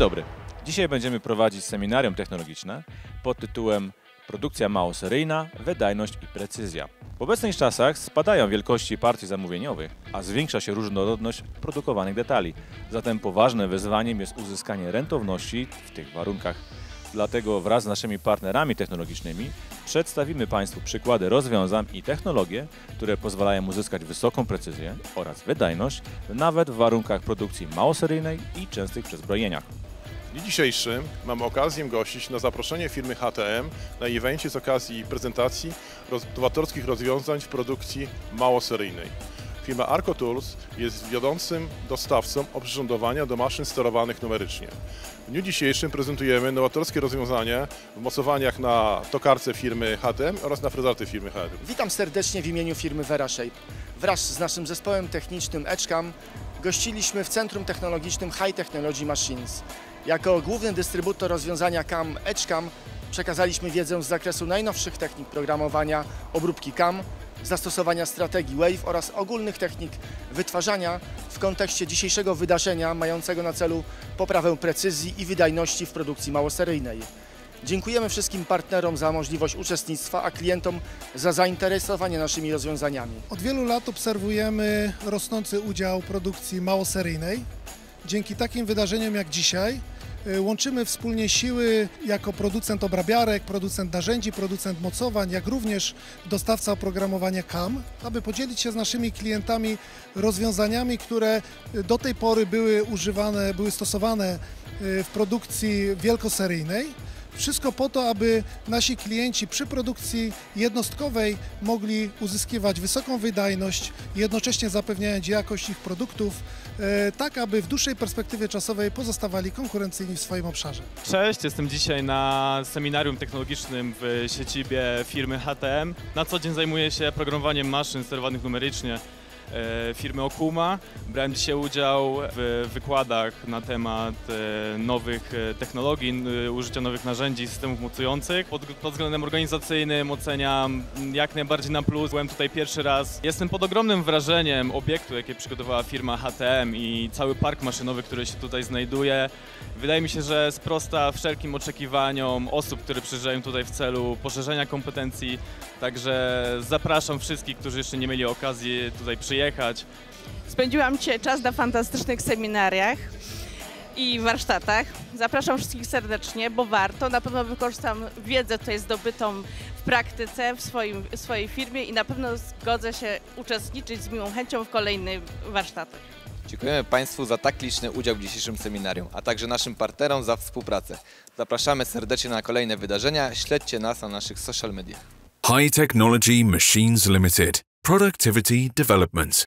dobry. Dzisiaj będziemy prowadzić seminarium technologiczne pod tytułem Produkcja małoseryjna, wydajność i precyzja. W obecnych czasach spadają wielkości partii zamówieniowych, a zwiększa się różnorodność produkowanych detali. Zatem poważnym wyzwaniem jest uzyskanie rentowności w tych warunkach. Dlatego wraz z naszymi partnerami technologicznymi przedstawimy Państwu przykłady rozwiązań i technologie, które pozwalają uzyskać wysoką precyzję oraz wydajność nawet w warunkach produkcji małoseryjnej i częstych przezbrojeniach. W dniu dzisiejszym mamy okazję gościć na zaproszenie firmy HTM na evencie z okazji prezentacji nowatorskich rozwiązań w produkcji małoseryjnej. Firma Arco Tools jest wiodącym dostawcą oprzyrządowania do maszyn sterowanych numerycznie. W dniu dzisiejszym prezentujemy nowatorskie rozwiązania w mocowaniach na tokarce firmy HTM oraz na frezarce firmy HTM. Witam serdecznie w imieniu firmy VeraShape. Wraz z naszym zespołem technicznym EdgeCam gościliśmy w Centrum Technologicznym High Technology Machines. Jako główny dystrybutor rozwiązania CAM EdgeCam przekazaliśmy wiedzę z zakresu najnowszych technik programowania, obróbki CAM, zastosowania strategii Wave oraz ogólnych technik wytwarzania w kontekście dzisiejszego wydarzenia mającego na celu poprawę precyzji i wydajności w produkcji małoseryjnej. Dziękujemy wszystkim partnerom za możliwość uczestnictwa, a klientom za zainteresowanie naszymi rozwiązaniami. Od wielu lat obserwujemy rosnący udział produkcji małoseryjnej. Dzięki takim wydarzeniom jak dzisiaj łączymy wspólnie siły jako producent obrabiarek, producent narzędzi, producent mocowań, jak również dostawca oprogramowania CAM, aby podzielić się z naszymi klientami rozwiązaniami, które do tej pory były stosowane w produkcji wielkoseryjnej. Wszystko po to, aby nasi klienci przy produkcji jednostkowej mogli uzyskiwać wysoką wydajność, jednocześnie zapewniając jakość ich produktów, tak aby w dłuższej perspektywie czasowej pozostawali konkurencyjni w swoim obszarze. Cześć, jestem dzisiaj na seminarium technologicznym w siedzibie firmy HTM. Na co dzień zajmuję się programowaniem maszyn sterowanych numerycznie firmy Okuma. Brałem dzisiaj udział w wykładach na temat nowych technologii, użycia nowych narzędzi, systemów mocujących. Pod względem organizacyjnym oceniam jak najbardziej na plus. Byłem tutaj pierwszy raz. Jestem pod ogromnym wrażeniem obiektu, jakie przygotowała firma HTM i cały park maszynowy, który się tutaj znajduje. Wydaje mi się, że sprosta wszelkim oczekiwaniom osób, które przyjeżdżają tutaj w celu poszerzenia kompetencji. Także zapraszam wszystkich, którzy jeszcze nie mieli okazji tutaj przyjechać. Spędziłam dzisiaj czas na fantastycznych seminariach i warsztatach. Zapraszam wszystkich serdecznie, bo warto. Na pewno wykorzystam wiedzę tutaj zdobytą w praktyce w swojej firmie i na pewno zgodzę się uczestniczyć z miłą chęcią w kolejnych warsztatach. Dziękujemy Państwu za tak liczny udział w dzisiejszym seminarium, a także naszym partnerom za współpracę. Zapraszamy serdecznie na kolejne wydarzenia. Śledźcie nas na naszych social mediach. High Technology Machines Limited. Productivity Development.